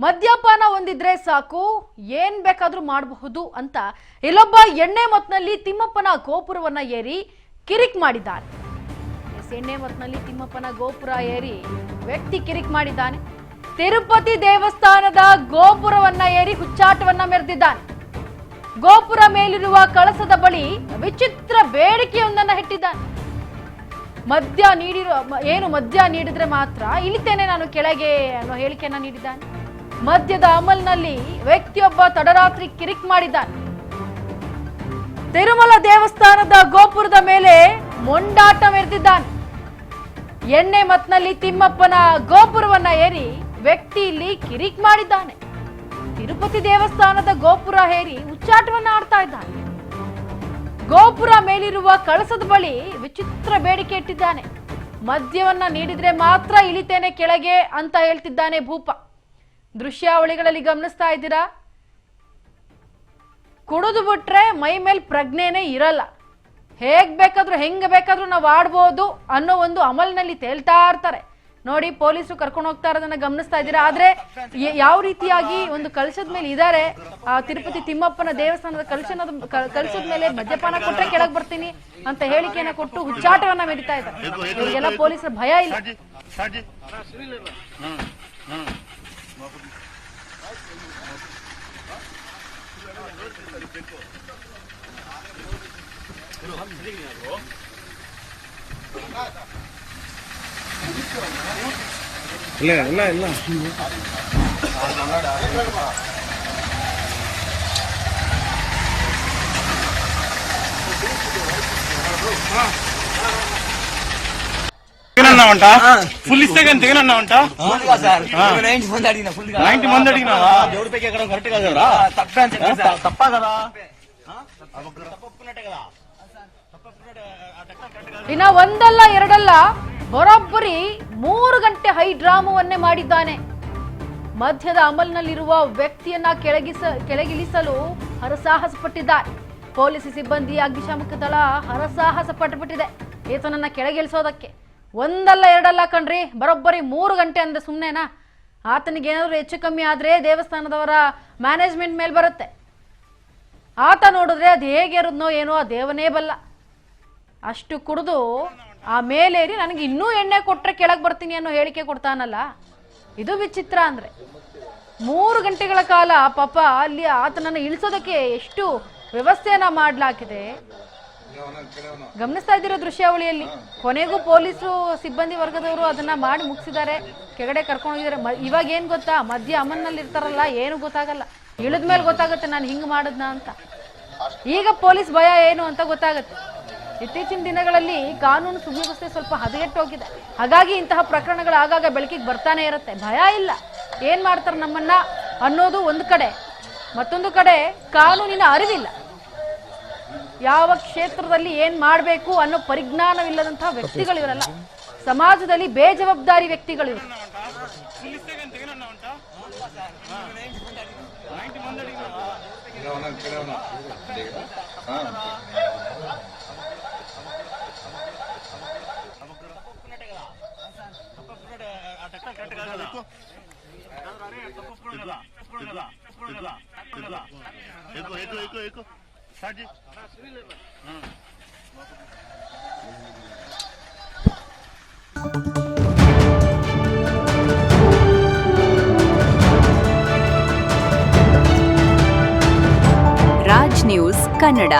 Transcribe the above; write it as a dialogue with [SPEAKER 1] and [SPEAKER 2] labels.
[SPEAKER 1] ಮದ್ಯಪಾನ ಹೊಂದಿದ್ರೆ ಸಾಕು ಏನ್ ಬೇಕಾದ್ರೂ ಮಾಡಬಹುದು ಅಂತ ಇಲ್ಲೊಬ್ಬ ಎಣ್ಣೆ ಮತ್ನಲ್ಲಿ ತಿಮ್ಮಪ್ಪನ ಗೋಪುರವನ್ನ ಏರಿ ಕಿರಿಕ್ ಮಾಡಿದ್ದಾನೆ. ಎಣ್ಣೆ ಮತ್ನಲ್ಲಿ ತಿಮ್ಮಪ್ಪನ ಗೋಪುರ ಏರಿ ವ್ಯಕ್ತಿ ಕಿರಿಕ್ ಮಾಡಿದ್ದಾನೆ. ತಿರುಪತಿ ದೇವಸ್ಥಾನದ ಗೋಪುರವನ್ನ ಏರಿ ಹುಚ್ಚಾಟವನ್ನ ಮೆರೆದಿದ್ದಾನೆ. ಗೋಪುರ ಮೇಲಿರುವ ಕಳಸದ ಬಳಿ ವಿಚಿತ್ರ ಬೇಡಿಕೆಯೊಂದನ್ನ ಇಟ್ಟಿದ್ದಾನೆ. ಮದ್ಯ ನೀಡಿದ್ರೆ ಮಾತ್ರ ಇಳಿತೇನೆ ನಾನು ಕೆಳಗೆ ಅನ್ನೋ ಹೇಳಿಕೆಯನ್ನ ನೀಡಿದ್ದಾನೆ. ಮದ್ಯದ ಅಮಲ್ನಲ್ಲಿ ವ್ಯಕ್ತಿಯೊಬ್ಬ ತಡರಾತ್ರಿ ಕಿರಿಕ್ ಮಾಡಿದ್ದಾನೆ. ತಿರುಮಲ ದೇವಸ್ಥಾನದ ಗೋಪುರದ ಮೇಲೆ ಮೊಂಡಾಟ ಮೆರೆದಿದ್ದಾನೆ. ಎಣ್ಣೆ ಮತ್ನಲ್ಲಿ ತಿಮ್ಮಪ್ಪನ ಗೋಪುರವನ್ನ ಏರಿ ವ್ಯಕ್ತಿ ಇಲ್ಲಿ ಕಿರಿಕ್ ಮಾಡಿದ್ದಾನೆ. ತಿರುಪತಿ ದೇವಸ್ಥಾನದ ಗೋಪುರ ಏರಿ ಹುಚ್ಚಾಟವನ್ನ ಆಡ್ತಾ ಇದ್ದಾನೆ. ಗೋಪುರ ಮೇಲಿರುವ ಕಳಸದ ಬಳಿ ವಿಚಿತ್ರ ಬೇಡಿಕೆ ಇಟ್ಟಿದ್ದಾನೆ. ಮದ್ಯವನ್ನ ನೀಡಿದ್ರೆ ಮಾತ್ರ ಇಳಿತೇನೆ ಕೆಳಗೆ ಅಂತ ಹೇಳ್ತಿದ್ದಾನೆ ಭೂಪ. ದೃಶ್ಯಾವಳಿಗಳಲ್ಲಿ ಗಮನಿಸ್ತಾ ಇದ್ದೀರಾ. ಕುಡಿದು ಬಿಟ್ರೆ ಮೈ ಮೇಲೆ ಪ್ರಜ್ಞೆನೇ ಇರಲ್ಲ. ಹೆಂಗ್ ಬೇಕಾದ್ರೂ ನಾವು ಆಡ್ಬೋದು ಅನ್ನೋ ಒಂದು ಅಮಲ್ನಲ್ಲಿ ತೇಲ್ತಾ ಇರ್ತಾರೆ. ನೋಡಿ, ಪೊಲೀಸರು ಕರ್ಕೊಂಡು ಹೋಗ್ತಾ ಇರೋದನ್ನ ಗಮನಿಸ್ತಾ ಇದ್ದೀರಾ. ಆದ್ರೆ ಯಾವ ರೀತಿಯಾಗಿ ಒಂದು ಕಳಶದ ಮೇಲೆ ಇದ್ದಾರೆ, ಆ ತಿರುಪತಿ ತಿಮ್ಮಪ್ಪನ ದೇವಸ್ಥಾನದ ಕಳಶದ ಮೇಲೆ ಮದ್ಯಪಾನ ಕೊಟ್ರೆ ಕೆಳಗೆ ಬರ್ತೀನಿ ಅಂತ ಹೇಳಿಕೆಯನ್ನ ಕೊಟ್ಟು ಹುಚ್ಚಾಟವನ್ನ ಮೆರಿತಾ ಇದ್ದಾರೆ. ಇವರಿಗೆಲ್ಲ ಪೊಲೀಸರ ಭಯ ಇಲ್ಲ.
[SPEAKER 2] ಇಲ್ಲ ఫుల్ ఇస్తే కానీ దిగనన్నా ఉంటా నైన్టీ మంది అడిగినావా? దేవుడి పైకి ఎక్కడ కరెక్ట్ కదా, తప్ప కదా,
[SPEAKER 1] ಇನ್ನ ಒಂದಲ್ಲ ಎರಡಲ್ಲ ಬರೋಬ್ಬರಿ 3 ಗಂಟೆ ಹೈ ಡ್ರಾಮವನ್ನೇ ಮಾಡಿದ್ದಾನೆ. ಮಧ್ಯದ ಅಮಲ್ನಲ್ಲಿರುವ ವ್ಯಕ್ತಿಯನ್ನ ಕೆಳಗಿಳಿಸಲು ಹರಸಾಹಸ ಪಟ್ಟಿದ್ದಾರೆ. ಪೊಲೀಸ್ ಸಿಬ್ಬಂದಿ, ಅಗ್ನಿಶಾಮಕ ದಳ ಹರಸಾಹಸ ಪಟ್ಟುಬಿಟ್ಟಿದೆ ಈತನನ್ನ ಕೆಳಗಿಳಿಸೋದಕ್ಕೆ. ಒಂದಲ್ಲ ಎರಡಲ್ಲ ಕಣ್ರಿ, ಬರೋಬ್ಬರಿ 3 ಗಂಟೆ ಅಂದ್ರೆ ಸುಮ್ಮನೆನಾ? ಆತನಿಗೆ ಏನಾದ್ರು ಹೆಚ್ಚು ಕಮ್ಮಿ ಆದ್ರೆ ದೇವಸ್ಥಾನದವರ ಮ್ಯಾನೇಜ್ಮೆಂಟ್ ಮೇಲೆ ಬರುತ್ತೆ. ಆತ ನೋಡಿದ್ರೆ ಅದು ಹೇಗಿರೋದ್ನೋ ಏನೋ ಆ ದೇವನೇ ಬಲ್ಲ. ಅಷ್ಟು ಕುಡಿದು ಆ ಮೇಲೇರಿ ನನಗೆ ಇನ್ನೂ ಎಣ್ಣೆ ಕೊಟ್ರೆ ಕೆಳಗೆ ಬರ್ತೀನಿ ಅನ್ನೋ ಹೇಳಿಕೆ ಕೊಡ್ತಾನಲ್ಲ, ಇದು ವಿಚಿತ್ರ. ಅಂದ್ರೆ 3 ಗಂಟೆಗಳ ಕಾಲ ಪಾಪ ಅಲ್ಲಿ ಆತನನ್ನು ಇಳಿಸೋದಕ್ಕೆ ಎಷ್ಟು ವ್ಯವಸ್ಥೆಯನ್ನ ಮಾಡಲಾಗಿದೆ ಗಮನಿಸ್ತಾ ಇದ್ದೀರೋ ದೃಶ್ಯಾವಳಿಯಲ್ಲಿ. ಕೊನೆಗೂ ಪೊಲೀಸರು ಸಿಬ್ಬಂದಿ ವರ್ಗದವರು ಅದನ್ನ ಮಾಡಿ ಮುಗಿಸಿದ್ದಾರೆ, ಕೆಳಗಡೆ ಕರ್ಕೊಂಡು ಹೋಗಿದ್ದಾರೆ. ಇವಾಗ ಏನ್ ಗೊತ್ತಾ, ಮಧ್ಯ ಅಮನ್ನಲ್ಲಿ ಇರ್ತಾರಲ್ಲ, ಏನು ಗೊತ್ತಾಗಲ್ಲ. ಇಳಿದ ಮೇಲೆ ಗೊತ್ತಾಗುತ್ತೆ ನಾನು ಹಿಂಗ್ ಮಾಡದ್ನ ಅಂತ. ಈಗ ಪೊಲೀಸ್ ಭಯ ಏನು ಅಂತ ಗೊತ್ತಾಗುತ್ತೆ. ಇತ್ತೀಚಿನ ದಿನಗಳಲ್ಲಿ ಕಾನೂನು ಸುವ್ಯವಸ್ಥೆ ಸ್ವಲ್ಪ ಹದಗೆಟ್ಟೋಗಿದೆ. ಹಾಗಾಗಿ ಇಂತಹ ಪ್ರಕರಣಗಳು ಆಗಾಗ ಬೆಳಕಿಗೆ ಬರ್ತಾನೆ ಇರುತ್ತೆ. ಭಯ ಇಲ್ಲ, ಏನ್ ಮಾಡ್ತಾರೆ ನಮ್ಮನ್ನ ಅನ್ನೋದು ಒಂದು ಕಡೆ, ಮತ್ತೊಂದು ಕಡೆ ಕಾನೂನಿನ ಅರಿವಿಲ್ಲ. ಯಾವ ಕ್ಷೇತ್ರದಲ್ಲಿ ಏನ್ ಮಾಡಬೇಕು ಅನ್ನೋ ಪರಿಜ್ಞಾನವಿಲ್ಲದಂತಹ ವ್ಯಕ್ತಿಗಳು ಇವರಲ್ಲ. ಸಮಾಜದಲ್ಲಿ ಬೇಜವಾಬ್ದಾರಿ ವ್ಯಕ್ತಿಗಳು ಇವರು.
[SPEAKER 3] ರಾಜ್ ನ್ಯೂಸ್ ಕನ್ನಡ.